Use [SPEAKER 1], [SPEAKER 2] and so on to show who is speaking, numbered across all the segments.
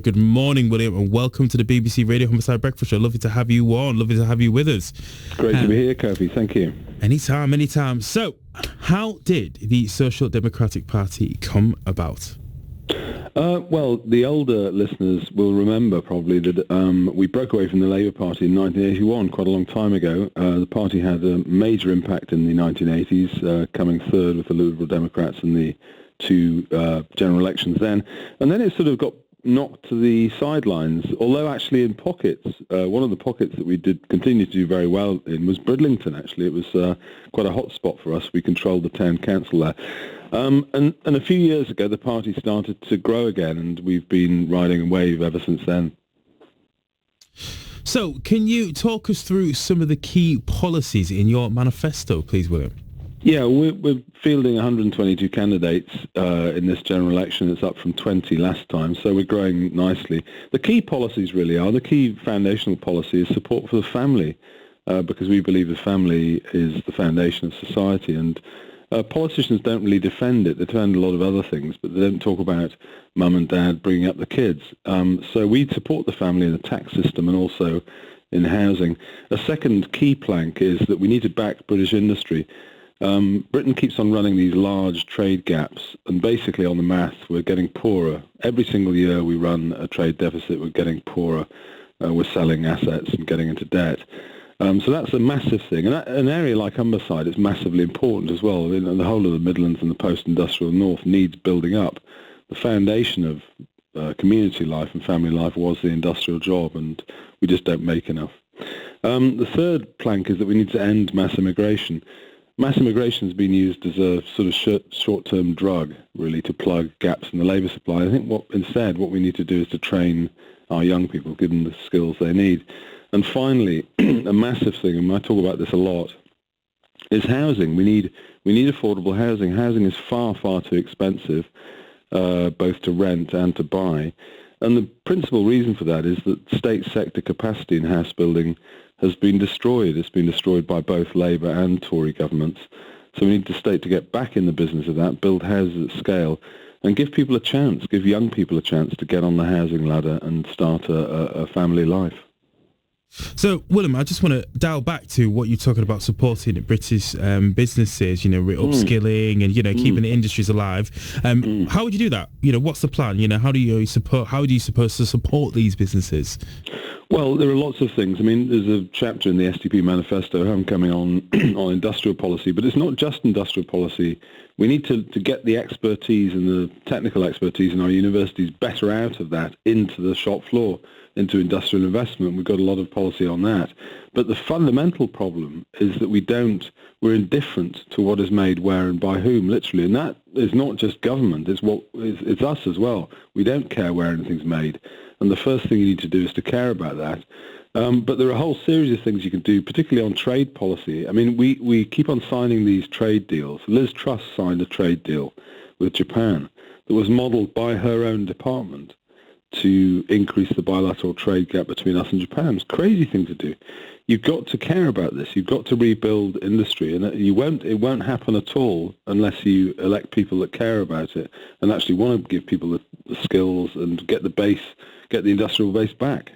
[SPEAKER 1] Good morning, William, and welcome to the BBC Radio Humberside Breakfast Show. Lovely to have you on. Lovely to have you with us.
[SPEAKER 2] Great to be here, Kofi. Thank you.
[SPEAKER 1] Anytime. So, how did the Social Democratic Party come about?
[SPEAKER 2] Well, the older listeners will remember probably that we broke away from the Labour Party in 1981, quite a long time ago. The party had a major impact in the 1980s, coming third with the Liberal Democrats in the two general elections then. And then it sort of got knocked to the sidelines, although actually in pockets. One of the pockets that we did continue to do very well in was Bridlington, actually. It was quite a hot spot for us. We controlled the town council there. And a few years ago, the party started to grow again, and we've been riding a wave ever since then.
[SPEAKER 1] So, can you talk us through some of the key policies in your manifesto, please, William?
[SPEAKER 2] Yeah, we're fielding 122 candidates in this general election. It's up from 20 last time, so we're growing nicely. The key policies really are, the key foundational policy is support for the family, because we believe the family is the foundation of society, and politicians don't really defend it. They defend a lot of other things, but they don't talk about mum and dad bringing up the kids. So we support the family in the tax system and also in housing. A second key plank is that we need to back British industry. Britain keeps on running these large trade gaps, and basically on the math, we're getting poorer. Every single year we run a trade deficit, we're getting poorer. We're selling assets and getting into debt. So that's a massive thing. And an area like Humberside is massively important as well. You know, the whole of the Midlands and the post-industrial north needs building up. The foundation of community life and family life was the industrial job, and we just don't make enough. The third plank is that we need to end mass immigration. Mass immigration has been used as a sort of short-term drug, really, to plug gaps in the labour supply. I think what we need to do is to train our young people, give them the skills they need. And finally, a massive thing, and I talk about this a lot, is housing. We need affordable housing. Housing is far, far too expensive, both to rent and to buy. And the principal reason for that is that state sector capacity in house building has been destroyed. It's been destroyed by both Labour and Tory governments. So we need the state to get back in the business of that, build houses at scale, and give people a chance, give young people a chance to get on the housing ladder and start a family life.
[SPEAKER 1] So, William, I just want to dial back to what you're talking about supporting British businesses, upskilling and, keeping the industries alive. How would you do that? What's the plan? How are you supposed to support these businesses?
[SPEAKER 2] Well, there are lots of things. I mean, there's a chapter in the SDP manifesto I'm coming on industrial policy, but it's not just industrial policy. We need to get the expertise and the technical expertise in our universities better out of that into the shop floor, into industrial investment. We've got a lot of policy on that. But the fundamental problem is that we're indifferent to what is made where and by whom, literally. And that is not just government, it's us as well. We don't care where anything's made. And the first thing you need to do is to care about that. But there are a whole series of things you can do, particularly on trade policy. I mean, we keep on signing these trade deals. Liz Truss signed a trade deal with Japan that was modelled by her own department to increase the bilateral trade gap between us and Japan. It's a crazy thing to do. You've got to care about this. You've got to rebuild industry, and it won't happen at all unless you elect people that care about it and actually want to give people the skills and get the industrial base back.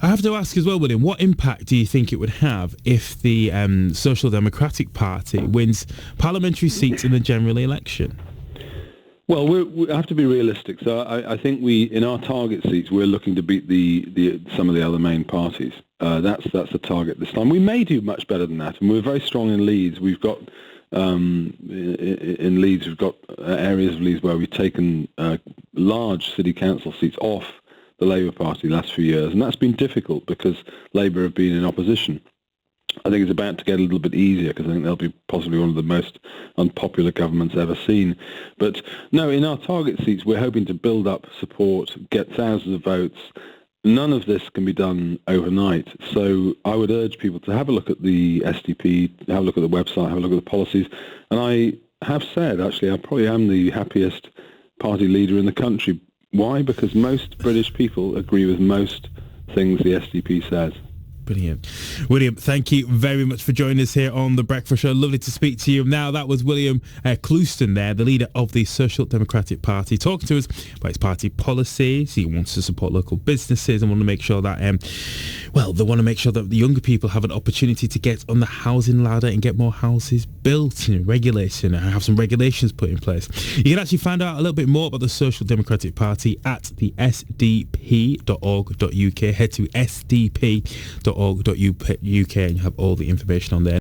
[SPEAKER 1] I have to ask as well, William, what impact do you think it would have if the Social Democratic Party wins parliamentary seats in the general election?
[SPEAKER 2] Well, we have to be realistic. So I think in our target seats, we're looking to beat some of the other main parties. That's the target this time. We may do much better than that, and we're very strong in Leeds. We've got in Leeds, we've got areas of Leeds where we've taken large city council seats off the Labour Party the last few years, and that's been difficult because Labour have been in opposition. I think it's about to get a little bit easier because I think they'll be possibly one of the most unpopular governments ever seen. But no, in our target seats, we're hoping to build up support, get thousands of votes. None of this can be done overnight. So I would urge people to have a look at the SDP, have a look at the website, have a look at the policies. And I have said, actually, I probably am the happiest party leader in the country. Why? Because most British people agree with most things the SDP says.
[SPEAKER 1] Brilliant. William, thank you very much for joining us here on The Breakfast Show. Lovely to speak to you. Now, that was William Clouston there, the leader of the Social Democratic Party, talking to us about his party policies. He wants to support local businesses and want to make sure that, they want to make sure that the younger people have an opportunity to get on the housing ladder and get more houses built and regulation and have some regulations put in place. You can actually find out a little bit more about the Social Democratic Party at the sdp.org.uk. Head to sdp.org.uk and you have all the information on there.